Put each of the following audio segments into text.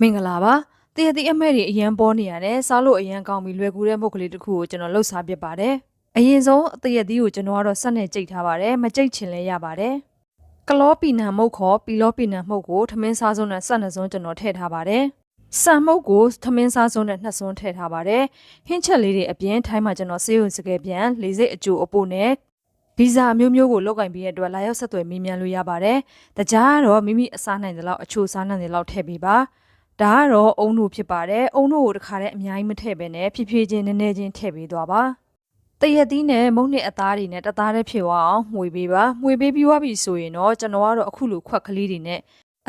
မင်္ဂလာပါတရတိအမဲ့တွေအရန်ပေါ်နေရတယ်စားလို့အရန်ကောင်းပြီးလွယ်ကူတဲ့မုတ်ကလေးတစ်ခုကိုကျွန်တော်လှုပ်ရှားပြပါတယ်အရင်ဆုံးတရတိကိုကျွန်တော်ကတော့ဆက်နဲ့ကြိတ်ထားပါတယ်မကြိတ်ချင်လည်းရပါတယ်ကလောပီနံမုတ်ခေါ်ပီလောပီနံမုတ်ကိုထမင်းစားစုံနဲ့ဆက်နှစ်စုံကျွန်တော်ထည့်ထားပါတယ်ဆန်မုတ်ကိုထမင်းစားစုံနဲ့နှစ်စုံထည့်ထားပါတယ်ဟင်းချက်လေးတွေအပြင်ထိုင်းမှာကျွန်တော်ဆေးရုံစကယ်ပြန်လေစိတ်အကျိုးအပို့နဲ့ဗီဇာမျိုးမျိုးကိုလောက်ကင်ပြီးတဲ့အတွက်လာရောက်ဆက်သွယ်မေးမြန်းလို့ရပါတယ်တကြားကတော့မိမိအစားနိုင်တဲ့လောက်အချိုစားနိုင်တဲ့လောက်ထည့်ပေးပါဒါကတော့အုံတို့ဖြစ်ပါတယ်အုံတို့ကိုတခါတည်းအများကြီးမထည့်ပဲနဲ့ဖြည်းဖြည်းချင်းနည်းနည်းချင်းထည့်ပေးသွားပါတရက်သီးနဲ့မုံနှစ်အသားတွေနဲ့တသားတည်းဖြစ်သွားအောင်မှွေပေးပါမှွေပေးပြီးသွားပြီဆိုရင်တော့ကျွန်တော်ကတော့အခုလိုခွက်ကလေးတွေနဲ့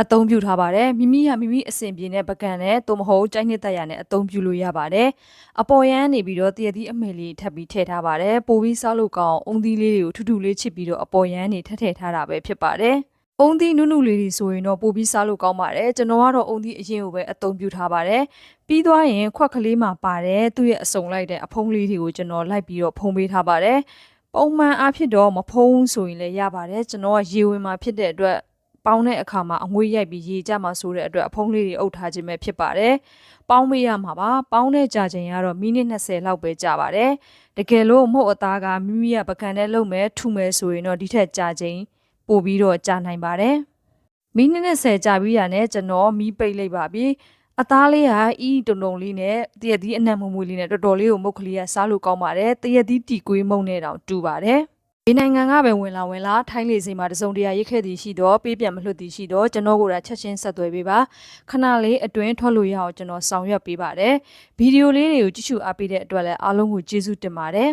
အသုံးပြုထားပါတယ်မိမိအဆင်ပြေတဲ့ပကံနဲ့သို့မဟုတ်ကြိုက်နှစ်တက်ရနဲ့အသုံးပြုလို့ရပါတယ်အပေါ်ရန်နေပြီးတော့တရက်သီးအမယ်လေးထပ်ပြီးထည့်ထားပါတယ်ပိုပြီးစားလို့ကောင်းအုံသီးလေးတွေကိုထူထူလေးချစ်ပြီးတော့အပေါ်ရန်နေထည့်ထားတာပဲဖြစ်ပါတယ်အုံသီးနုနုလေးတွေဆိုရင်တော့ပိုပြီးစားလို့ကောင်းပါတယ်ကျွန်တော်ကတော့အုံသီးအရင်ကိုပဲအသုံးပြုထားပါတယ်ပြီးသွားရင်ခွက်ကလေးမှာပါတယ်သူ့ရဲ့အစုံလိုက်တဲ့အဖုံးလေးတွေကိုကျွန်တော်လိုက်ပြီးတော့ဖုံးပေးထားပါတယ်ပုံမှန်အားဖြင့်တော့မဖုံးဆိုရင်လည်းရပါတယ်ကျွန်တော်ကရေဝင်မှာဖြစ်တဲ့အတွက်ပေါင်းတဲ့အခါမှာအငွေ့ရိုက်ပြီးရေကျမှာဆိုတဲ့အတွက်အဖုံးလေးတွေအုပ်ထားခြင်းပဲဖြစ်ပါတယ်ပေါင်းပေးရမှာပါပေါင်းတဲ့ကြာချိန်ကတော့မိနစ်20လောက်ပဲကြာပါတယ်တကယ်လို့မဟုတ်အသားကမိမိကပကံနဲ့လုံမဲ့ထူမဲ့ဆိုရင်တော့ဒီထက်ကြာချိန်ပို့ပြီးတော့ကြာနိုင်ပါတယ်မိနစ်20ကြာပြီးရနဲ့ကျွန်တော်မီးပိတ်လိုက်ပါပြီအသားလေးကအီးတုံတုံလေးနဲ့တရက်သီးအနံ့မမွေးလေးနဲ့တော်တော်လေးကိုမုတ်ကလေးကစားလို့ကောင်းပါတယ်တရက်သီးတီကွေးမုံနဲ့တောင်တူပါတယ်ဒီနိုင်ငံကပဲဝင်လာထိုင်းလေစိမ်မှာတစုံတရာရိတ်ခဲ့သည်ရှိတော့ပေးပြန်မလွတ်သည်ရှိတော့ကျွန်တော်ကိုယ်တိုင်ချက်ချင်းဆက်သွယ်ပေးပါခဏလေးအတွင်းထွက်လို့ရအောင်ကျွန်တော်ဆောင်ရွက်ပေးပါတယ်ဗီဒီယိုလေးတွေကိုကြည့်ရှုအားပေးတဲ့အတွက်လည်းအားလုံးကိုကျေးဇူးတင်ပါတယ်